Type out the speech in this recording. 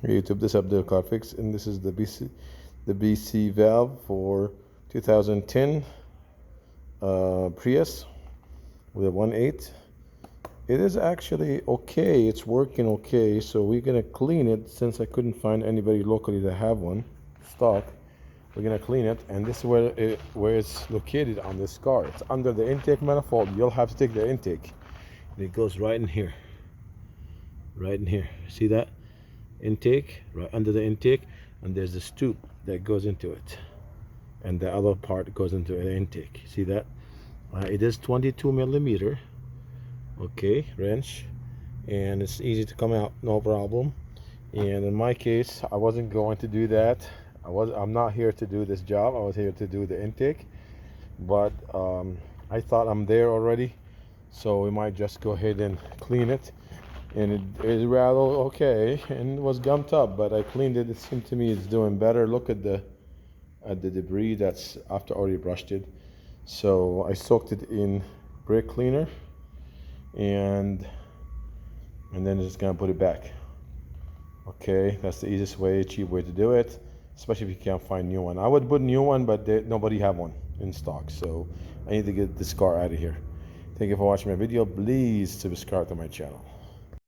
Hey YouTube, this is Abdul Carfix, and this is the BC valve for 2010 Prius with a 1.8. It is actually okay. It's working okay. So we're gonna clean it since I couldn't find anybody locally to have one stock. We're gonna clean it, and this is where it's located on this car. It's under the intake manifold. You'll have to take the intake, and it goes right in here. Right in here. See that? Intake, right under the intake, and there's the stoop that goes into it, and the other part goes into the intake. See that? It is 22 millimeter, okay, wrench, and it's easy to come out, no problem. And in my case, I wasn't going to do that. I'm not here to do this job. I was here to do the intake, but I thought I'm there already, so we might just go ahead and clean it. And it is rather okay, and it was gummed up, but I cleaned it. It seemed to me it's doing better. Look at the debris that's after already brushed it. So I soaked it in brake cleaner, and then just gonna put it back. Okay, that's the easiest way, cheap way to do it, especially if you can't find new one. I would put new one, but nobody have one in stock, so I need to get this car out of here. Thank you for watching my video. Please subscribe to my channel.